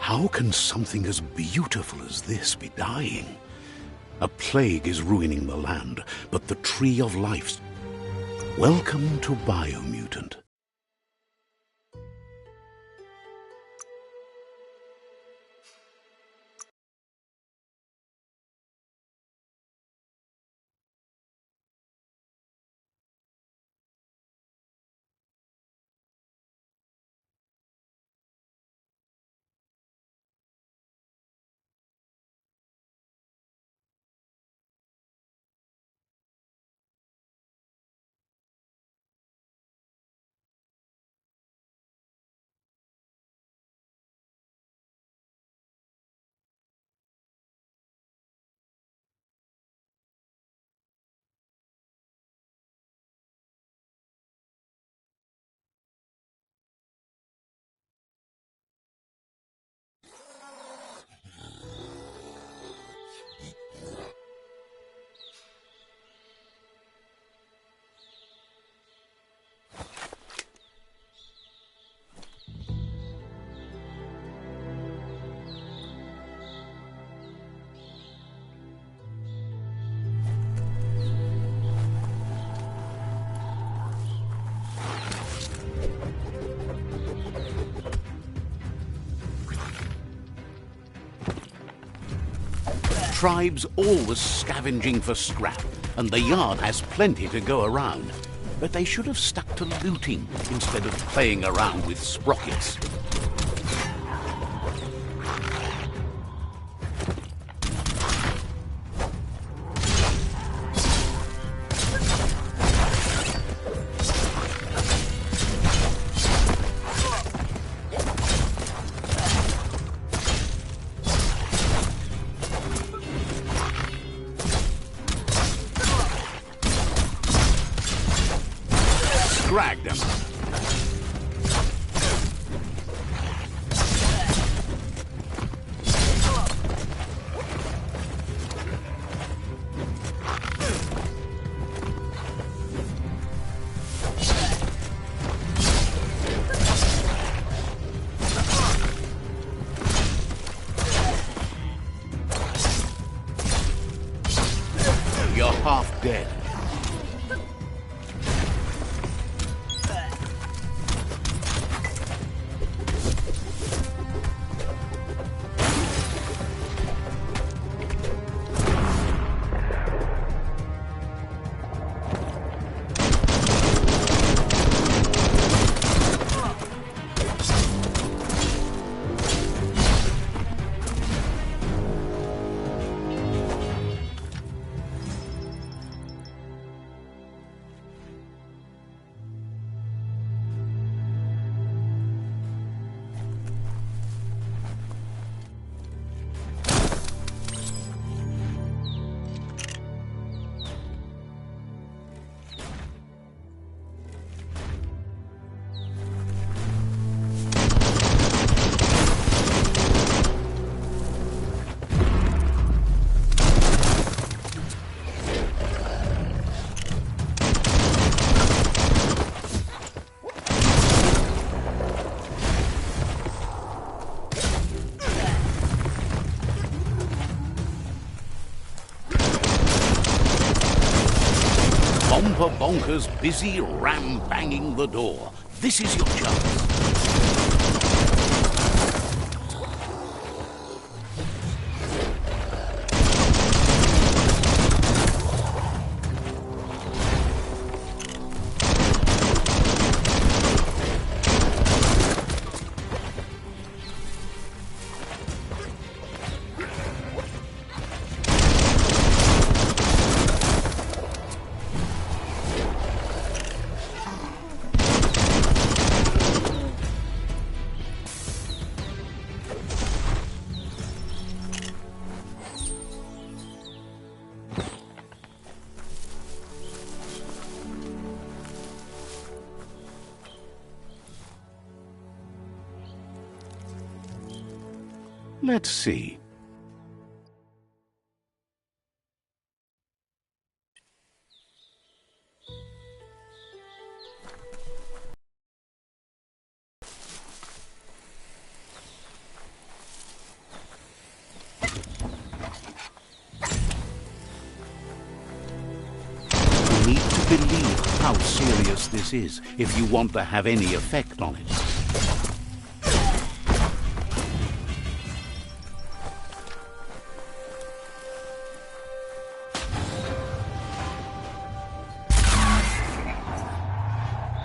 How can something as beautiful as this be dying? A plague is ruining the land, but the tree of life... Welcome to Biomutant. Tribes always scavenging for scrap, and the yard has plenty to go around. But they should have stuck to looting instead of playing around with sprockets. Drag them. You're half dead. Bomper Bonker's busy ram-banging the door. This is your chance. Let's see. how serious this is if you want to have any effect on it.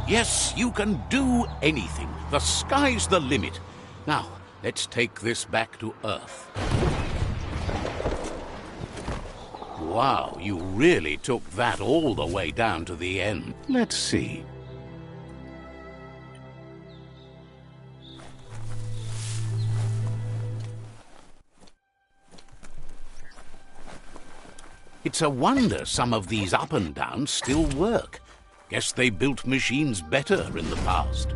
Yes, you can do anything. The sky's the limit. Now, let's take this back to Earth. Wow, you really took that all the way down to the end. Let's see. It's a wonder some of these up and downs still work. Guess they built machines better in the past.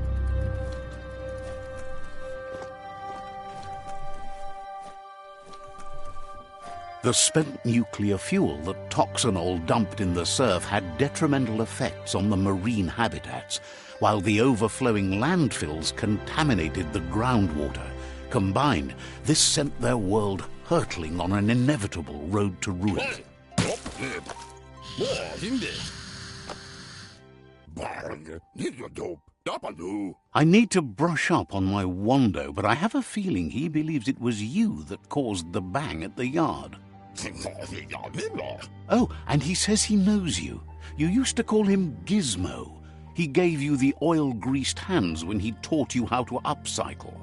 The spent nuclear fuel that Toxanol dumped in the surf had detrimental effects on the marine habitats, while the overflowing landfills contaminated the groundwater. Combined, this sent their world hurtling on an inevitable road to ruin. I need to brush up on my Wando, but I have a feeling he believes it was you that caused the bang at the yard. Oh, and he says he knows you. You used to call him Gizmo. He gave you the oil-greased hands when he taught you how to upcycle.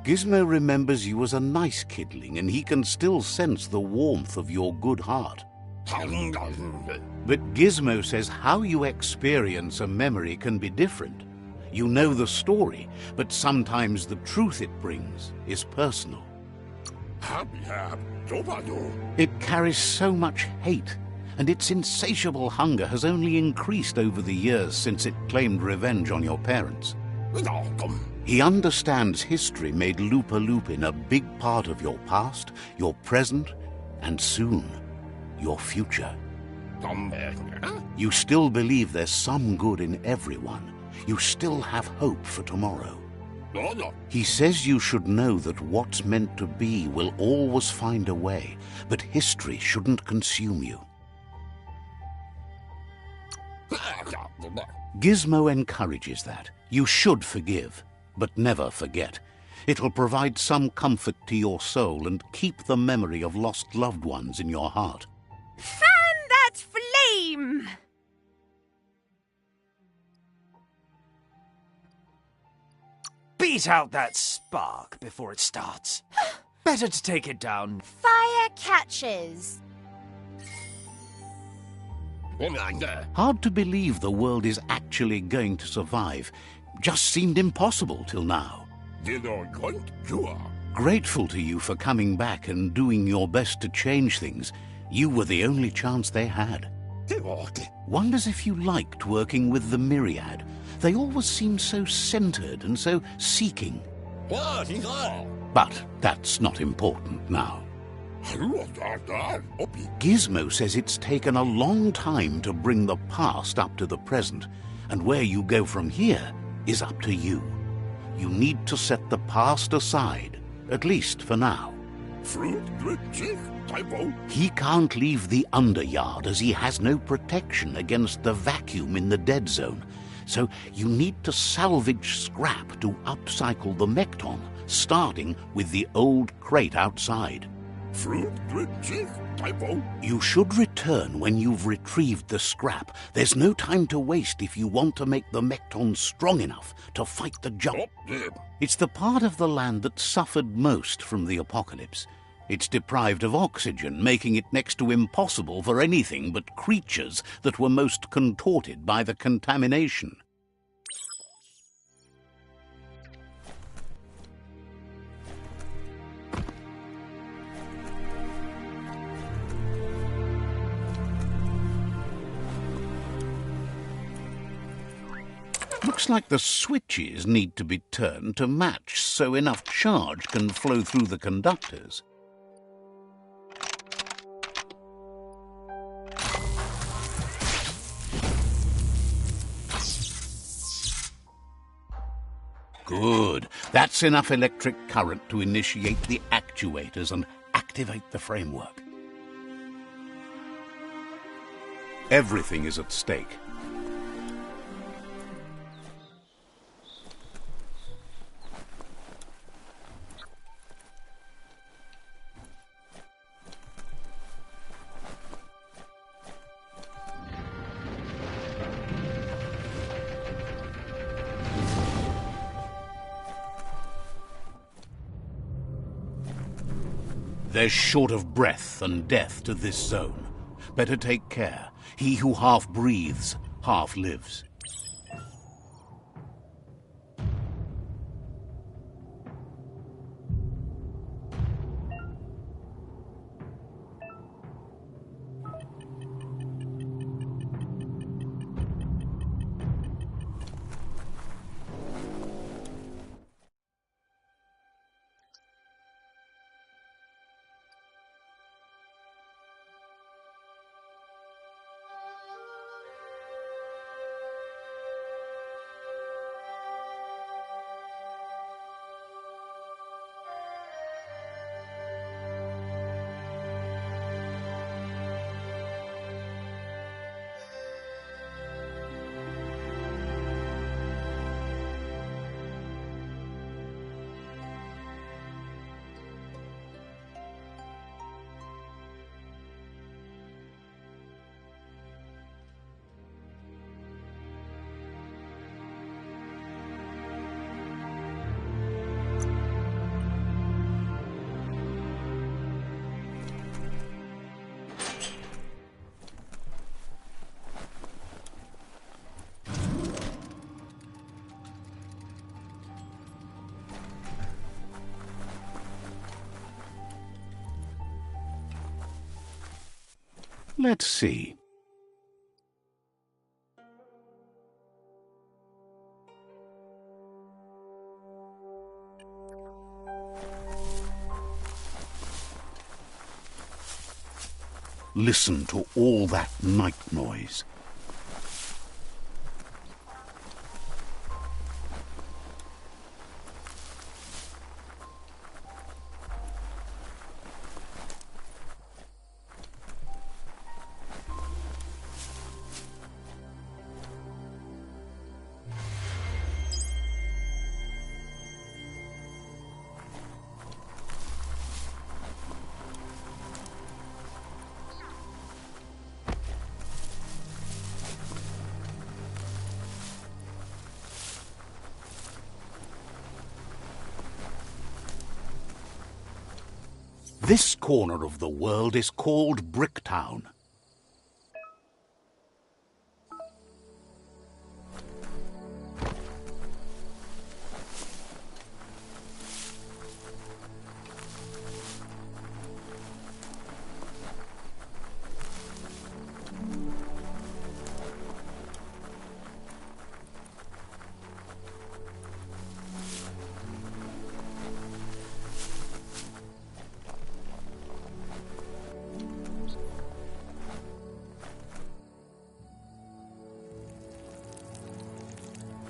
Gizmo remembers you as a nice kidling, and he can still sense the warmth of your good heart. But Gizmo says how you experience a memory can be different. You know the story, but sometimes the truth it brings is personal. It carries so much hate, and its insatiable hunger has only increased over the years since it claimed revenge on your parents. He understands history made Lupa-Lupin a big part of your past, your present, and soon, your future. You still believe there's some good in everyone. You still have hope for tomorrow. He says you should know that what's meant to be will always find a way, but history shouldn't consume you. Gizmo encourages that. You should forgive, but never forget. It'll provide some comfort to your soul and keep the memory of lost loved ones in your heart. Fan that flame! Beat out that spark before it starts. Better to take it down. Fire catches. Hard to believe the world is actually going to survive. Just seemed impossible till now. Grateful to you for coming back and doing your best to change things. You were the only chance they had. Wonders if you liked working with the Myriad. They always seem so centered and so seeking. But that's not important now. Gizmo says it's taken a long time to bring the past up to the present, and where you go from here is up to you. You need to set the past aside, at least for now. He can't leave the underyard as he has no protection against the vacuum in the dead zone. So you need to salvage scrap to upcycle the Mekton, starting with the old crate outside. You should return when you've retrieved the scrap. There's no time to waste if you want to make the Mekton strong enough to fight the jump. It's the part of the land that suffered most from the apocalypse. It's deprived of oxygen, making it next to impossible for anything but creatures that were most contorted by the contamination. Looks like the switches need to be turned to match so enough charge can flow through the conductors. Good. That's enough electric current to initiate the actuators and activate the framework. Everything is at stake. They're short of breath and death to this zone. Better take care. He who half breathes, half lives. Let's see. Listen to all that night noise. This corner of the world is called Bricktown.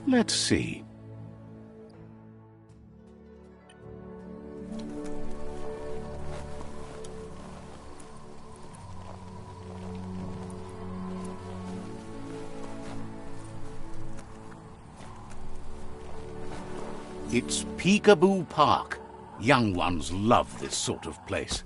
Let's see. It's Peekaboo Park. Young ones love this sort of place.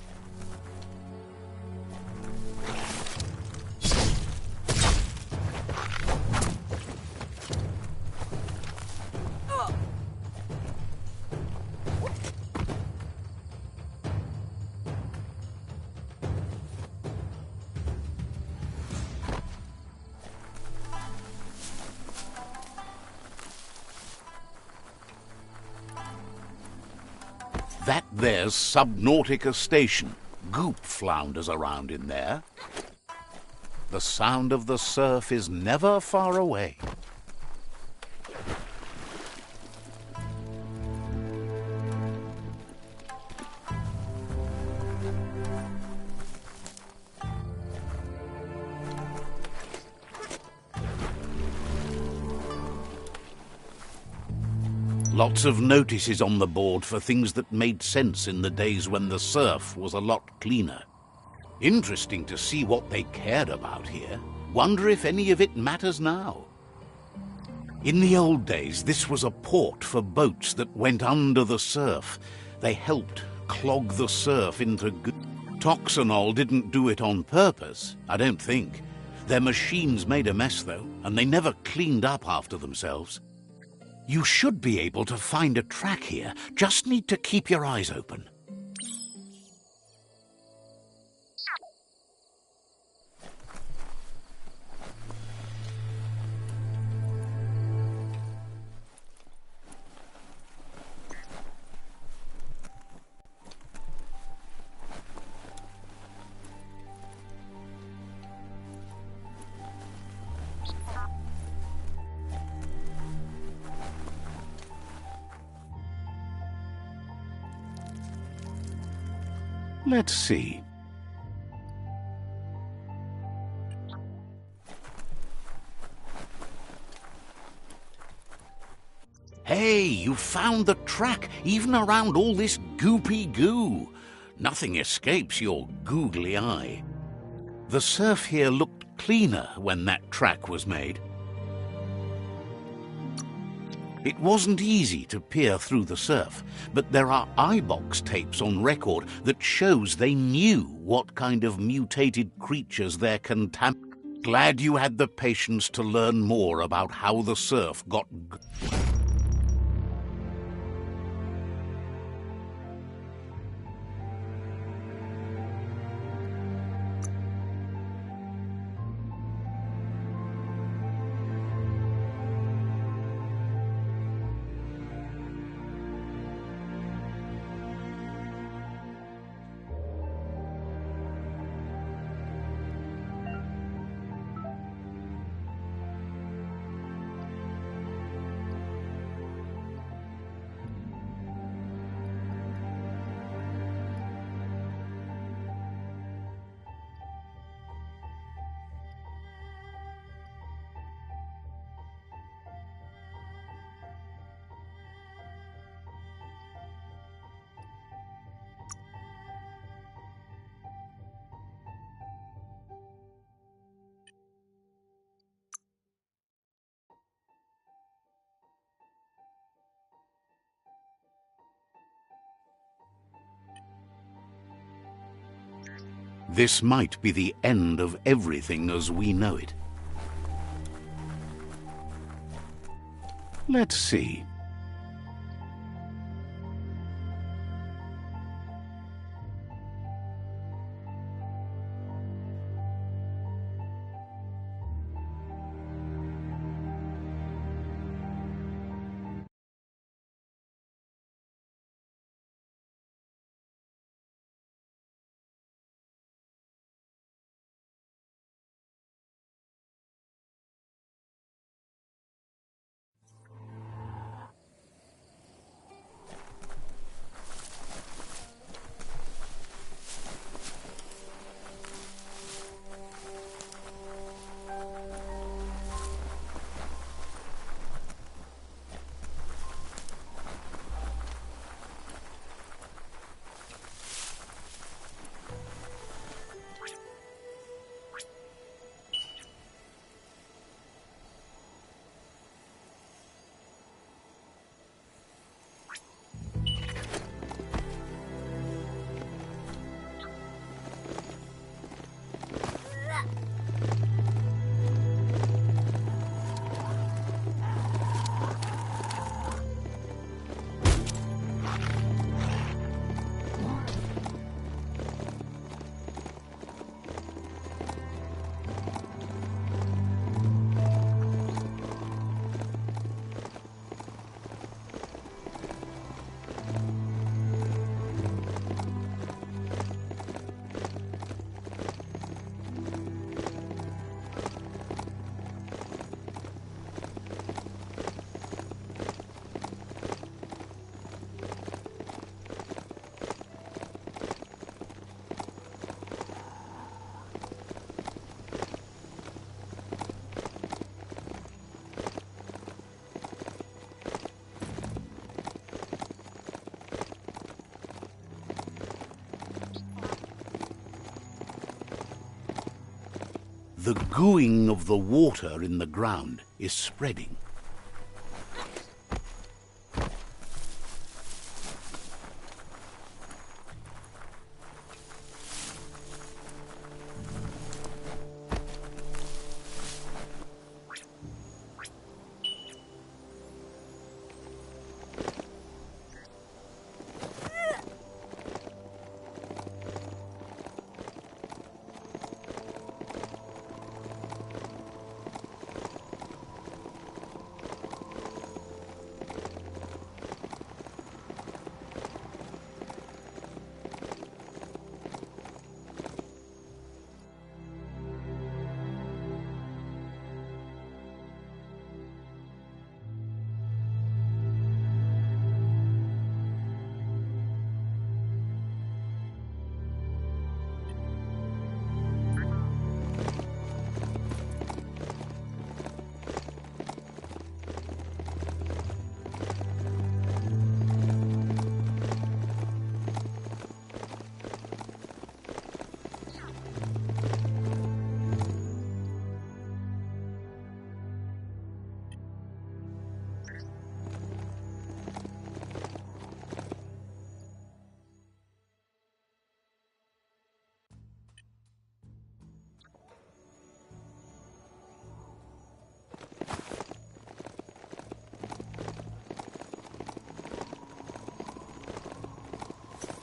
That there's Subnautica Station. Goop flounders around in there. The sound of the surf is never far away. Lots of notices on the board for things that made sense in the days when the surf was a lot cleaner. Interesting to see what they cared about here. Wonder if any of it matters now. In the old days, this was a port for boats that went under the surf. They helped clog the surf into good. Toxanol didn't do it on purpose, I don't think. Their machines made a mess, though, and they never cleaned up after themselves. You should be able to find a track here. Just need to keep your eyes open. Let's see. Hey, you found the track, even around all this goopy goo. Nothing escapes your googly eye. The surf here looked cleaner when that track was made. It wasn't easy to peer through the surf, but there are eyebox tapes on record that shows they knew what kind of mutated creatures they're Glad you had the patience to learn more about how the surf got. This might be the end of everything as we know it. Let's see. The gooing of the water in the ground is spreading.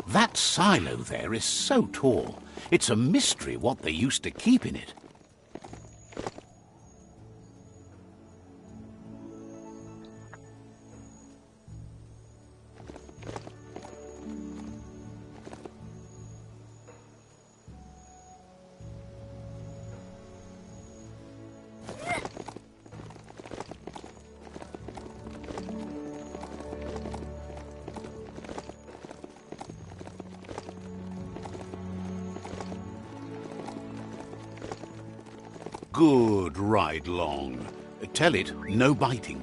That silo there is so tall. It's a mystery what they used to keep in it. Good ride long. Tell it, no biting.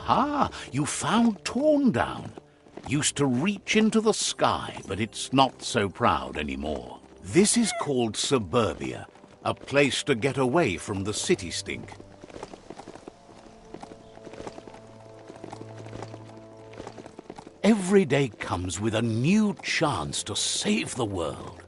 Aha! You found Torn Down. Used to reach into the sky, but it's not so proud anymore. This is called suburbia, a place to get away from the city stink. Every day comes with a new chance to save the world.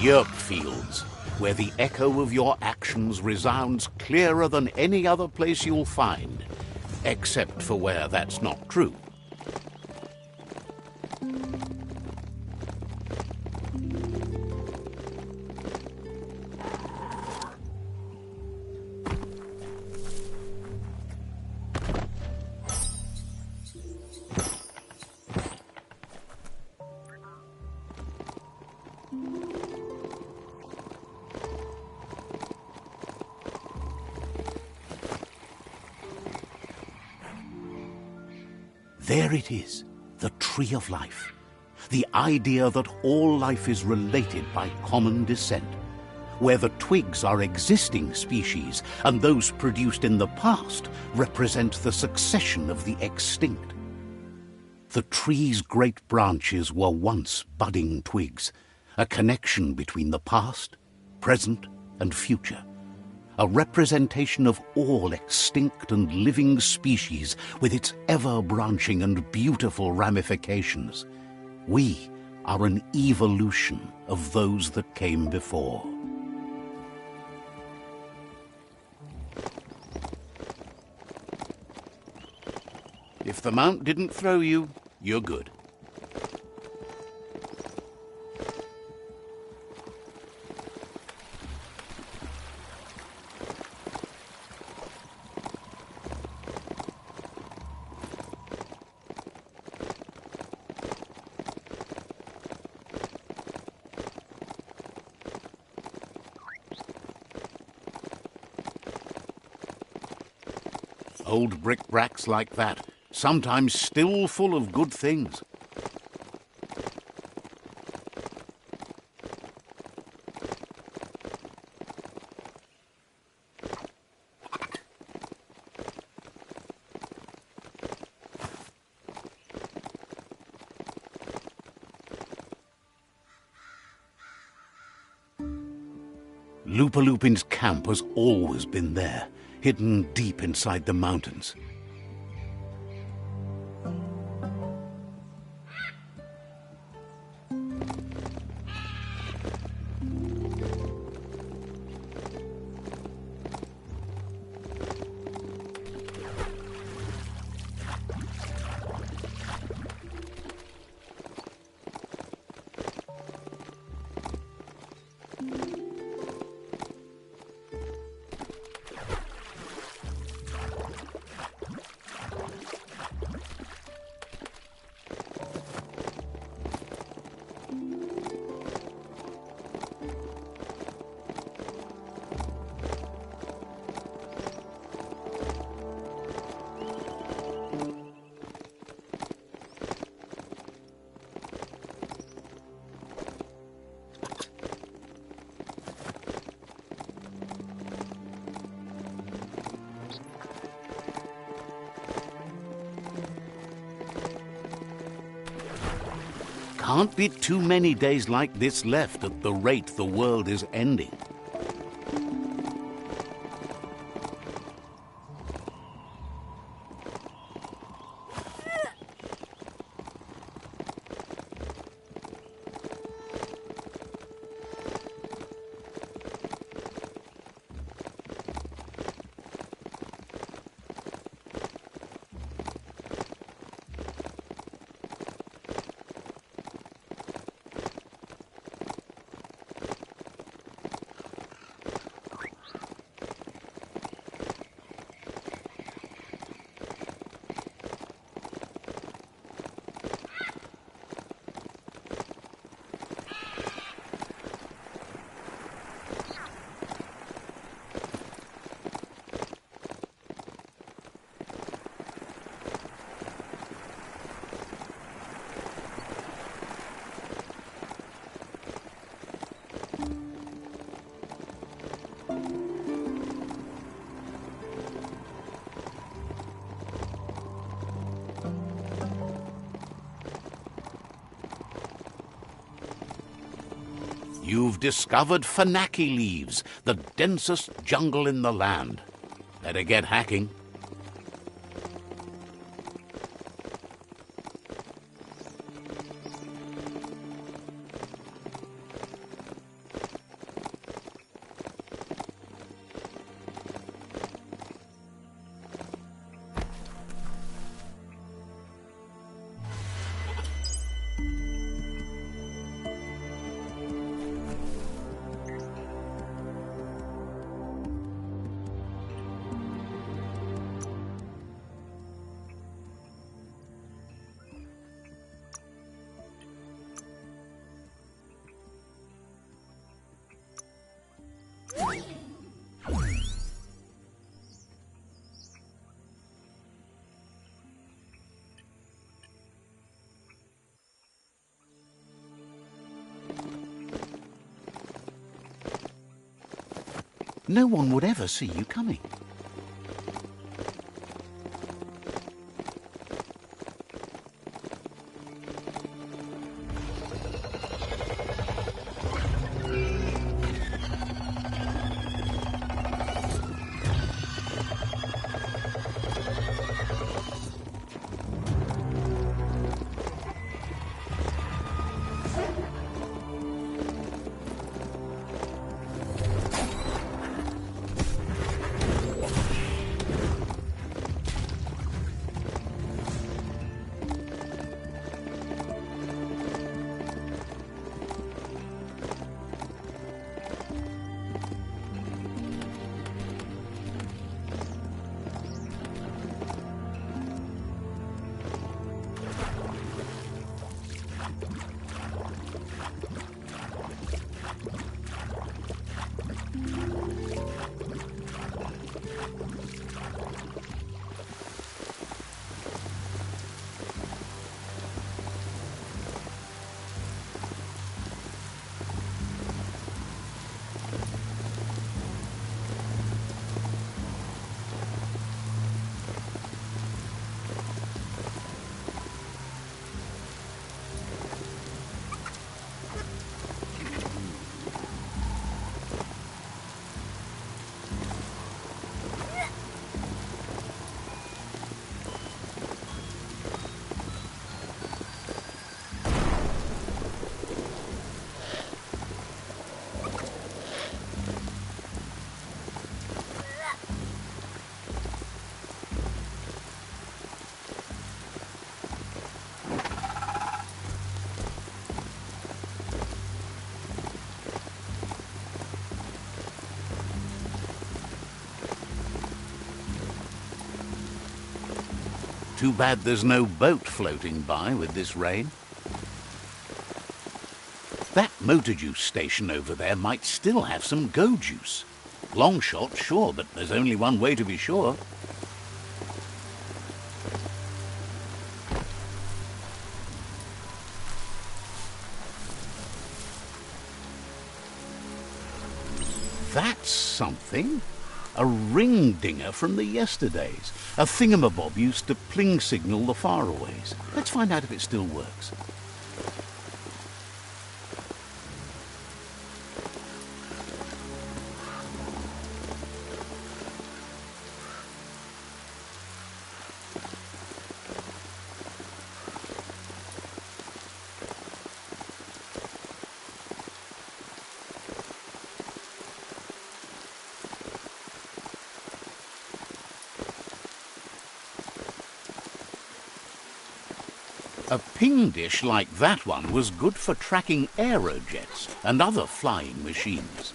yerb fields, where the echo of your actions resounds clearer than any other place you'll find, except for where that's not true. There it is, the tree of life. The idea that all life is related by common descent, where the twigs are existing species and those produced in the past represent the succession of the extinct. The tree's great branches were once budding twigs, a connection between the past, present, and future. A representation of all extinct and living species with its ever-branching and beautiful ramifications. We are an evolution of those that came before. If the mount didn't throw you, you're good. Old brick-bracks like that, sometimes still full of good things. Lupulupin's camp has always been there, hidden deep inside the mountains. Can't be too many days like this left at the rate the world is ending. You've discovered Fanaki leaves, the densest jungle in the land. Better get hacking. No one would ever see you coming. Too bad there's no boat floating by with this rain. That motor juice station over there might still have some go juice. Long shot, sure, but there's only one way to be sure. That's something. A ring dinger from the yesterdays. A thingamabob used to pling signal the faraways. Let's find out if it still works. A ping dish like that one was good for tracking aerojets and other flying machines.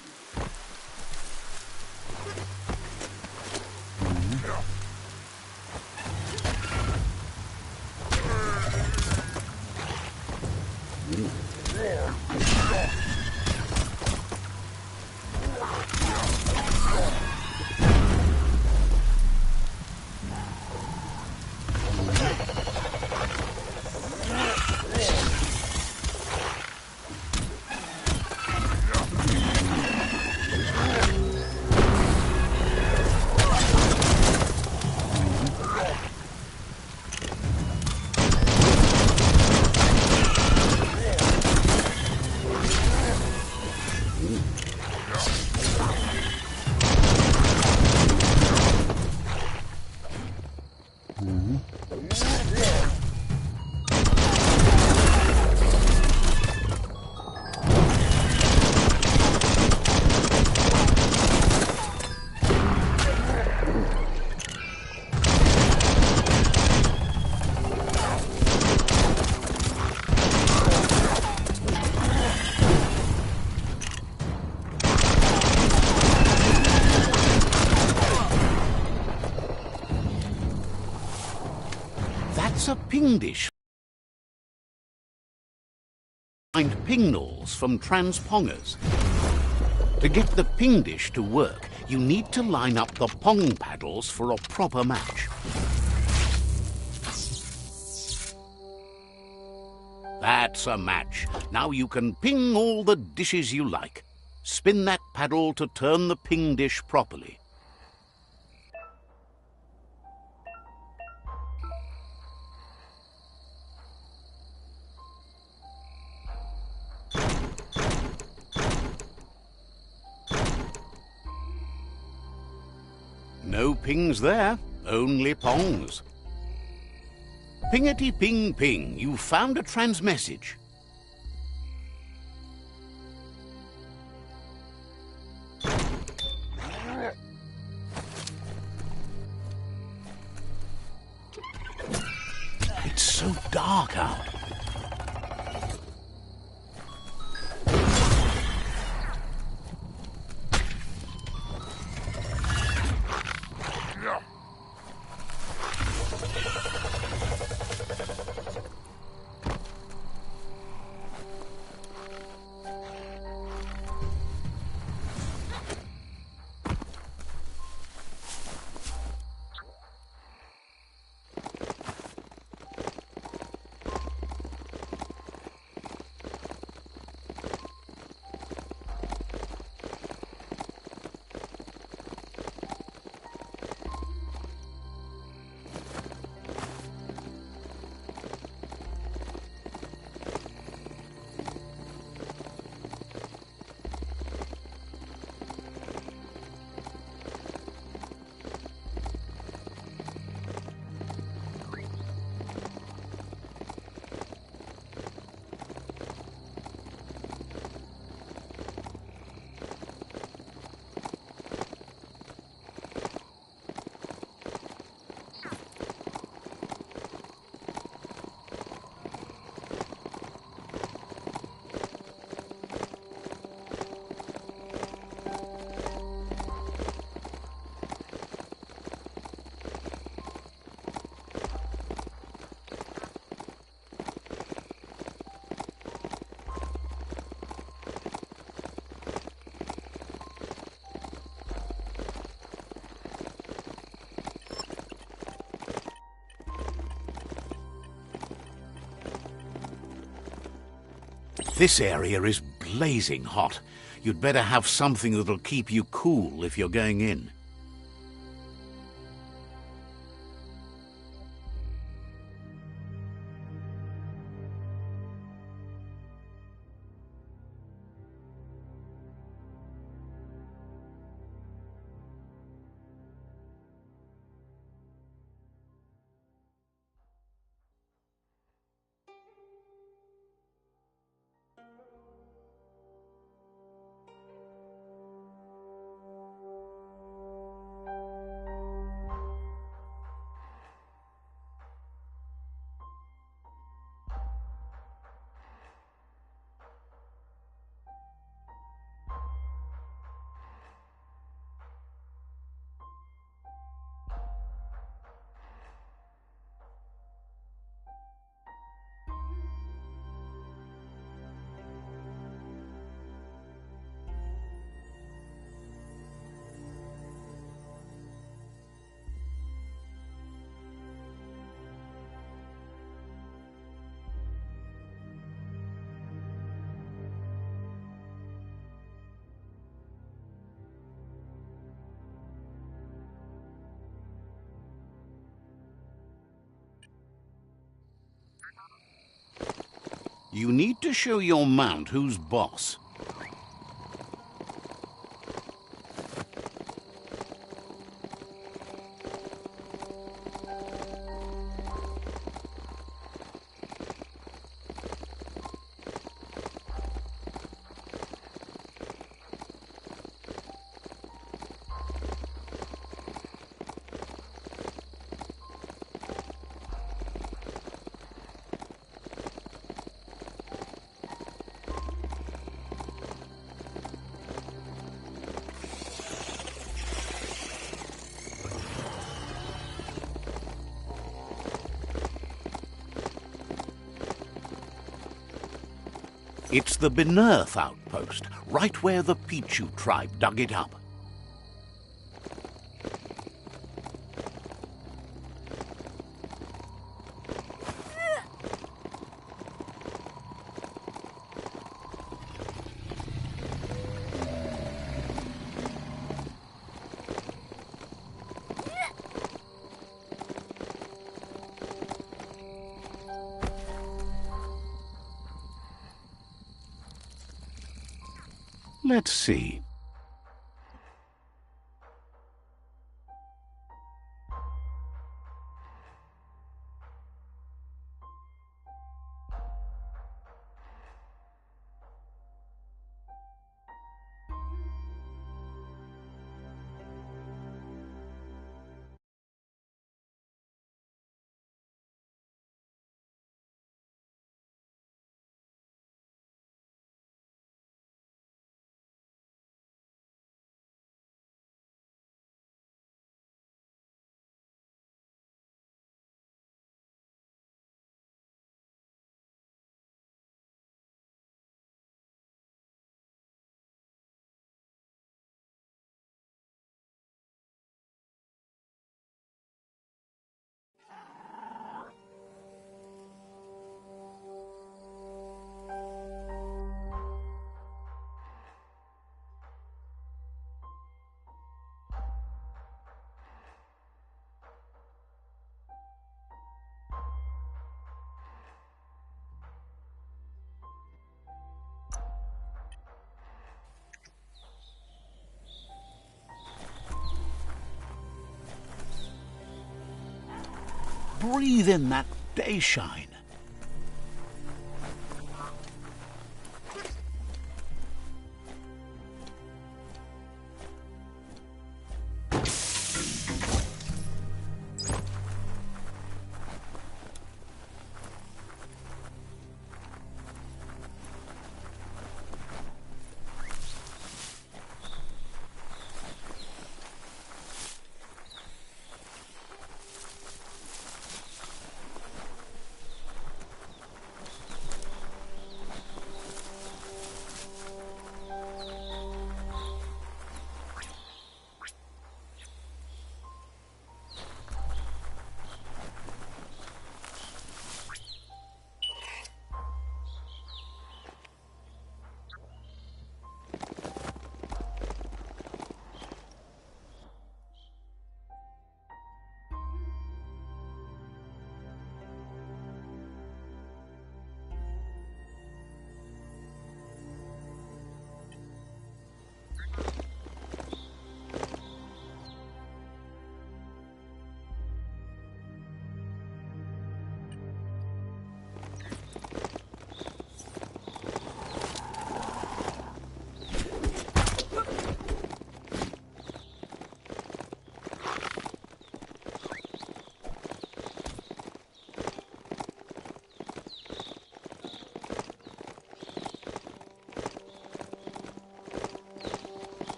That's a ping dish. Find ping nulls from transpongers. To get the ping dish to work, you need to line up the pong paddles for a proper match. That's a match. Now you can ping all the dishes you like. Spin that paddle to turn the ping dish properly. No pings there, only pongs. Pingety ping ping, you found a transmessage. It's so dark out. This area is blazing hot. You'd better have something that'll keep you cool if you're going in. You need to show your mount who's boss. It's the Benearth outpost, right where the Pichu tribe dug it up. Let's see. Breathe in that day shine.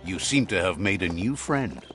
You seem to have made a new friend.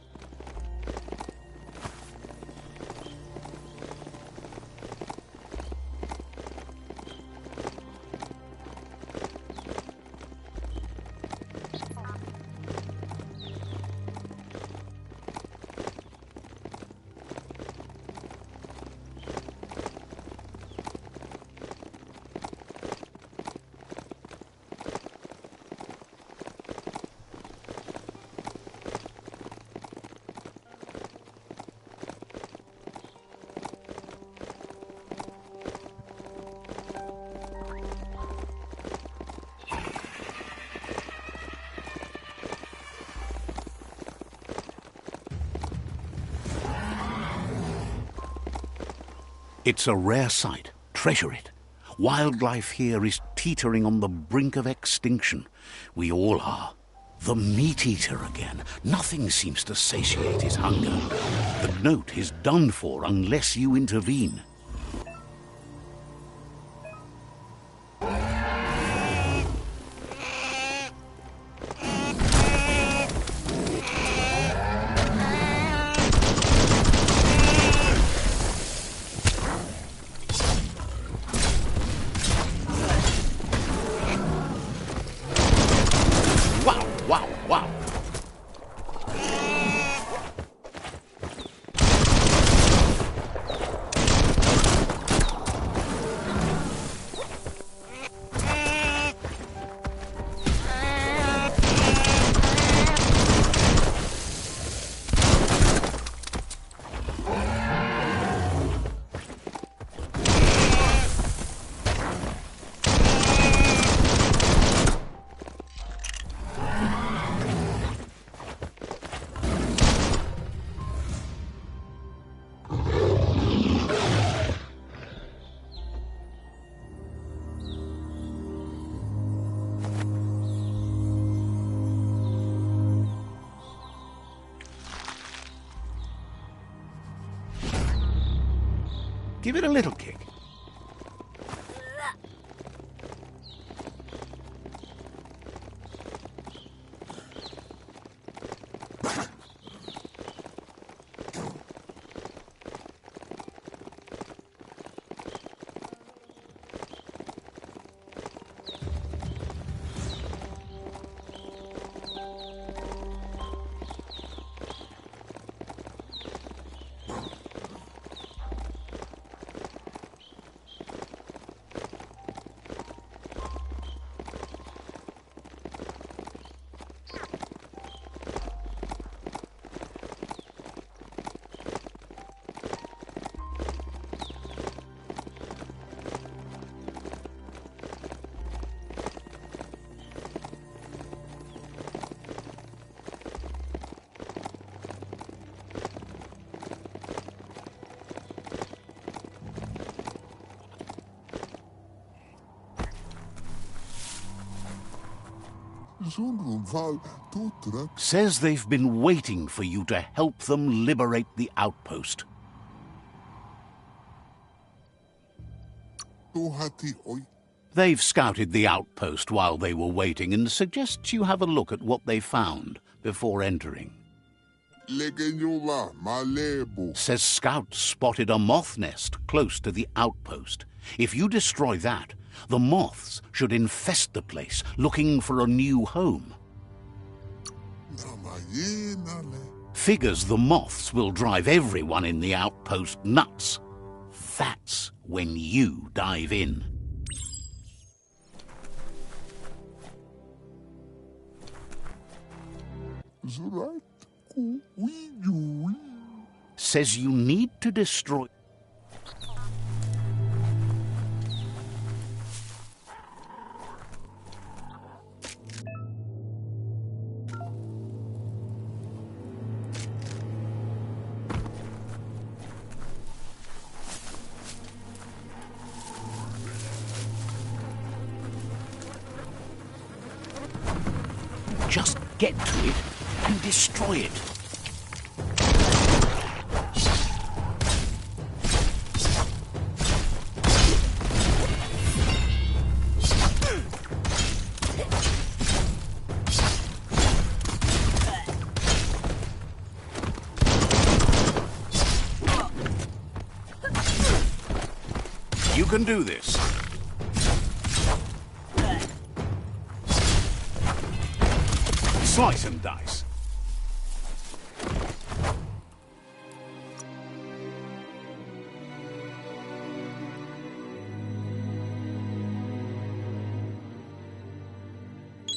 It's a rare sight. Treasure it. Wildlife here is teetering on the brink of extinction. We all are. The meat-eater again. Nothing seems to satiate his hunger. The note is done for unless you intervene. Wow, wow, wow. Give it a little kick. Says they've been waiting for you to help them liberate the outpost. They've scouted the outpost while they were waiting and suggests you have a look at what they found before entering. Says scouts spotted a moth nest close to the outpost. If you destroy that, the moths should infest the place, looking for a new home. Figures the moths will drive everyone in the outpost nuts. That's when you dive in. Says you need to destroy... Just get to it and destroy it. You can do this. Slice and dice.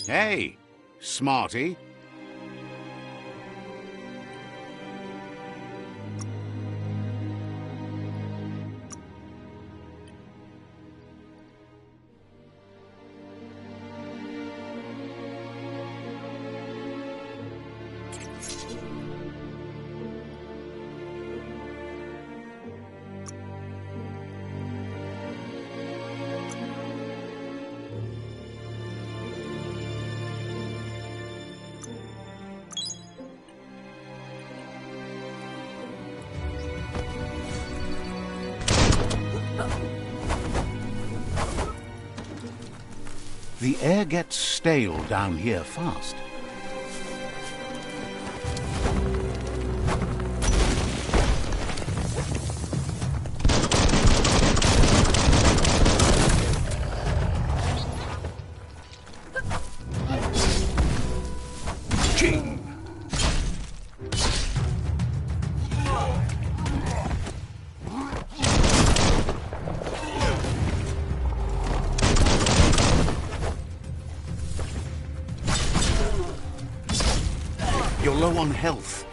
Hey, smarty. The air gets stale down here fast. Ching! You're low on health.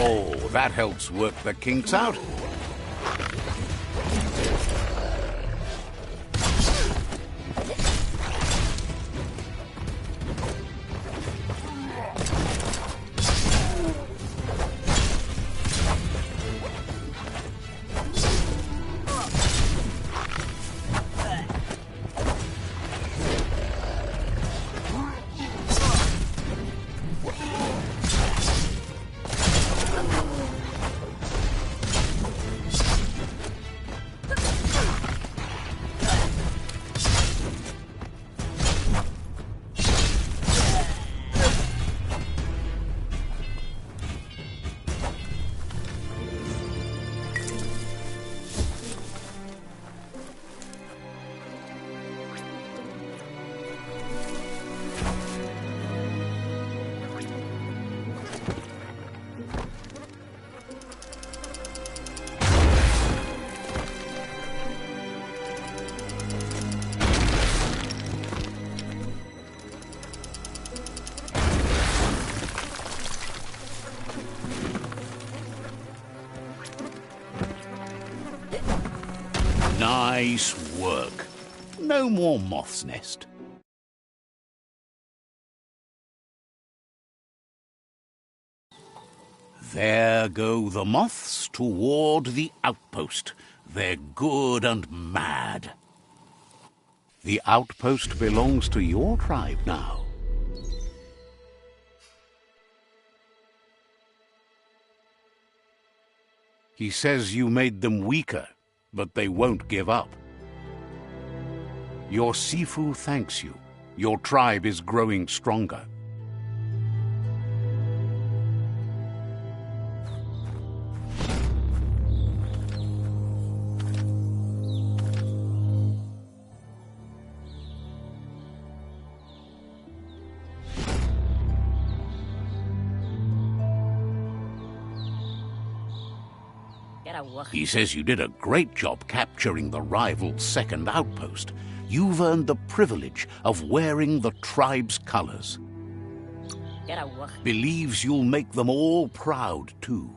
Oh, that helps work the kinks out. Nice work. No more moth's nest. There go the moths toward the outpost. They're good and mad. The outpost belongs to your tribe now. He says you made them weaker, but they won't give up. Your Sifu thanks you. Your tribe is growing stronger. He says you did a great job capturing the rival's second outpost. You've earned the privilege of wearing the tribe's colors. Believes you'll make them all proud, too.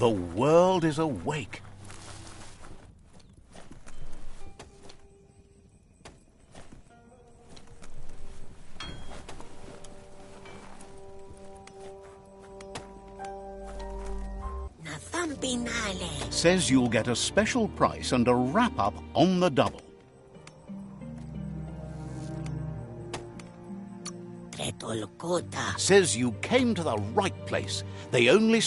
The world is awake. Says you'll get a special price and a wrap-up on the double. Says you came to the right place. They only